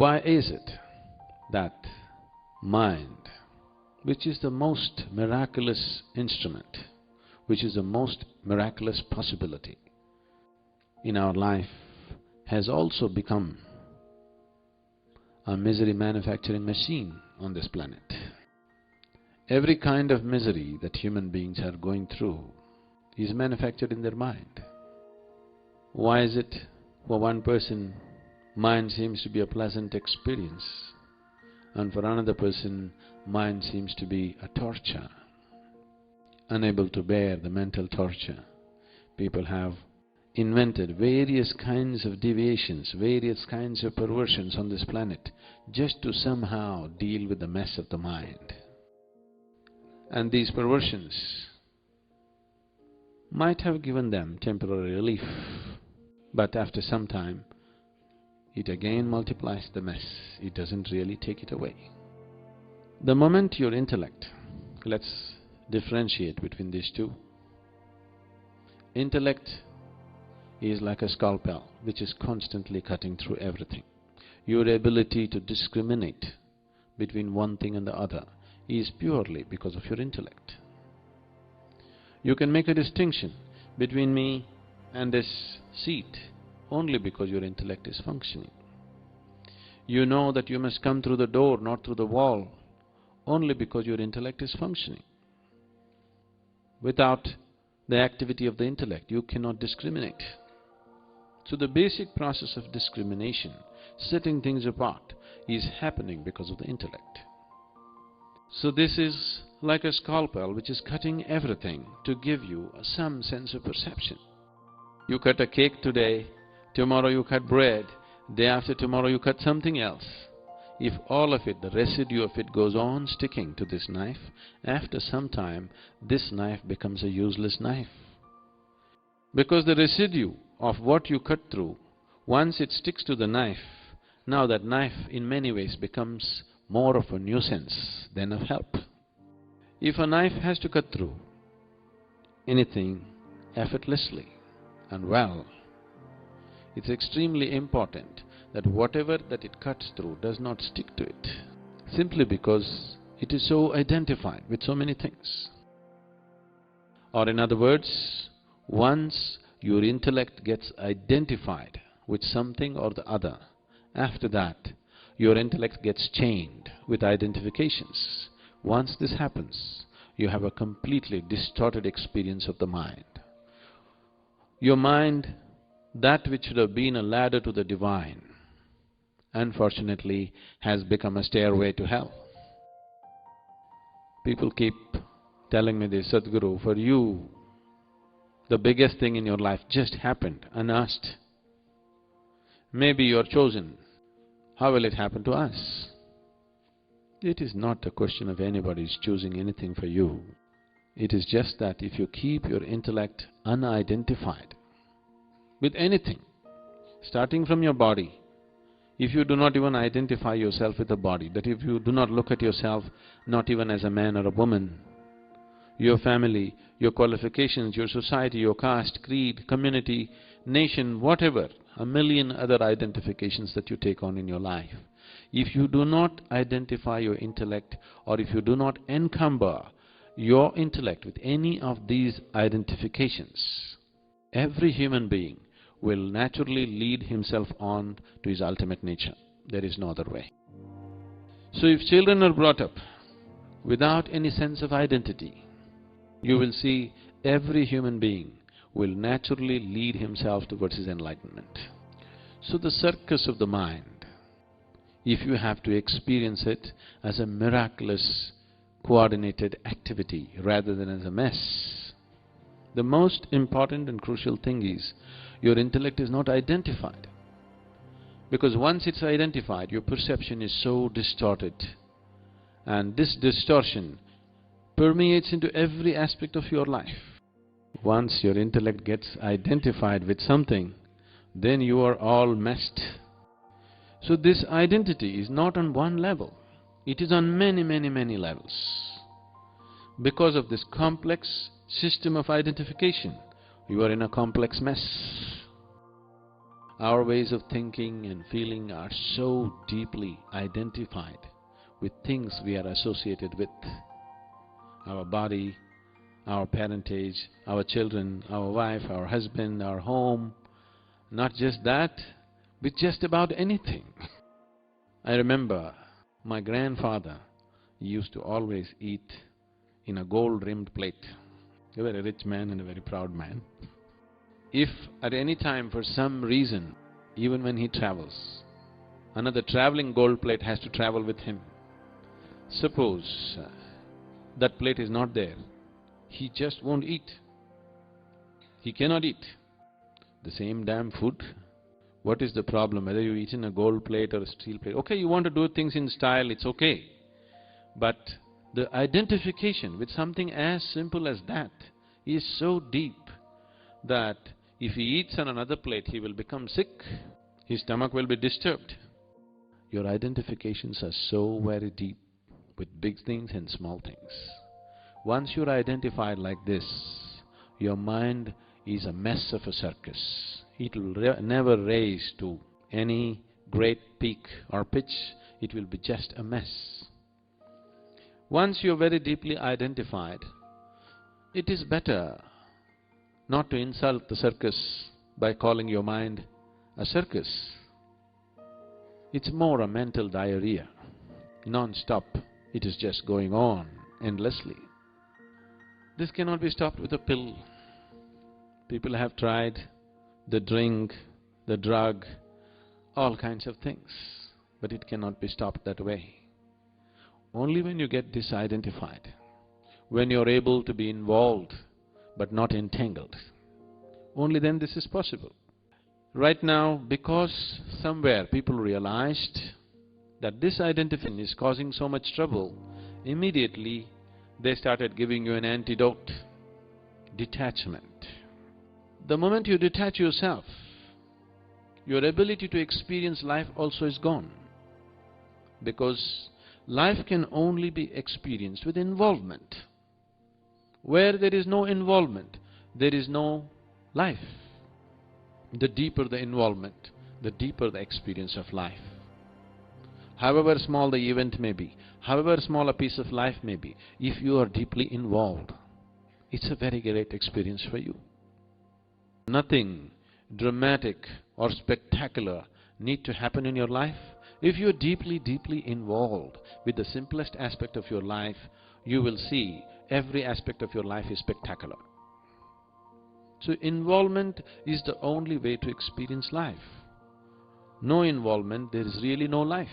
Why is it that mind, which is the most miraculous instrument, which is the most miraculous possibility in our life, has also become a misery manufacturing machine on this planet? Every kind of misery that human beings are going through is manufactured in their mind. Why is it for one person, mind seems to be a pleasant experience, and for another person, mind seems to be a torture? Unable to bear the mental torture, people have invented various kinds of deviations, various kinds of perversions on this planet just to somehow deal with the mess of the mind. And these perversions might have given them temporary relief, but after some time, it again multiplies the mess. It doesn't really take it away. The moment your intellect, let's differentiate between these two. Intellect is like a scalpel which is constantly cutting through everything. Your ability to discriminate between one thing and the other is purely because of your intellect. You can make a distinction between me and this seat only because your intellect is functioning. You know that you must come through the door, not through the wall, only because your intellect is functioning. Without the activity of the intellect, you cannot discriminate. So the basic process of discrimination, setting things apart, is happening because of the intellect. So this is like a scalpel which is cutting everything to give you some sense of perception. You cut a cake today, tomorrow you cut bread, day after tomorrow you cut something else. If all of it, the residue of it goes on sticking to this knife, after some time this knife becomes a useless knife. Because the residue of what you cut through, once it sticks to the knife, now that knife in many ways becomes more of a nuisance than of help. If a knife has to cut through anything effortlessly and well, it's extremely important that whatever that it cuts through does not stick to it, simply because it is so identified with so many things. Or in other words, once your intellect gets identified with something or the other, after that your intellect gets chained with identifications. Once this happens, you have a completely distorted experience of the mind. Your mind, that which should have been a ladder to the divine, unfortunately has become a stairway to hell. People keep telling me this, Sadhguru, for you, the biggest thing in your life just happened unasked. Maybe you're chosen. How will it happen to us? It is not a question of anybody's choosing anything for you. It is just that if you keep your intellect unidentified with anything, starting from your body, if you do not even identify yourself with the body, that if you do not look at yourself not even as a man or a woman, your family, your qualifications, your society, your caste, creed, community, nation, whatever, a million other identifications that you take on in your life. If you do not identify your intellect, or if you do not encumber your intellect with any of these identifications, every human being will naturally lead himself on to his ultimate nature. There is no other way. So if children are brought up without any sense of identity, you will see every human being will naturally lead himself towards his enlightenment. So the circus of the mind, if you have to experience it as a miraculous, coordinated activity rather than as a mess, the most important and crucial thing is your intellect is not identified. Because once it's identified, your perception is so distorted, and this distortion permeates into every aspect of your life. Once your intellect gets identified with something, then you are all messed. So this identity is not on one level, it is on many, many, many levels. Because of this complex system of identification, you are in a complex mess. Our ways of thinking and feeling are so deeply identified with things we are associated with. Our body, our parentage, our children, our wife, our husband, our home. Not just that, with just about anything. I remember my grandfather used to always eat in a gold-rimmed plate. He was a very rich man and a very proud man. If at any time, for some reason, even when he travels, another traveling gold plate has to travel with him, suppose that plate is not there, he just won't eat. He cannot eat. The same damn food. What is the problem? Whether you eat in a gold plate or a steel plate. Okay, you want to do things in style, it's okay. But the identification with something as simple as that is so deep that if he eats on another plate, he will become sick. His stomach will be disturbed. Your identifications are so very deep with big things and small things. Once you're identified like this, your mind is a mess of a circus. It will never raise to any great peak or pitch. It will be just a mess. Once you're very deeply identified, it is better not to insult the circus by calling your mind a circus. It's more a mental diarrhea, non-stop. It is just going on endlessly. This cannot be stopped with a pill. People have tried the drink, the drug, all kinds of things, but it cannot be stopped that way. Only when you get disidentified, when you're able to be involved but not entangled, only then this is possible. Right now, because somewhere people realized that this identification is causing so much trouble, immediately they started giving you an antidote: detachment. The moment you detach yourself, your ability to experience life also is gone. Because life can only be experienced with involvement. Where there is no involvement, there is no life. The deeper the involvement, the deeper the experience of life. However small the event may be, however small a piece of life may be, if you are deeply involved, it's a very great experience for you. Nothing dramatic or spectacular need to happen in your life. If you're deeply, deeply involved with the simplest aspect of your life, you will see every aspect of your life is spectacular. So involvement is the only way to experience life. No involvement, there is really no life.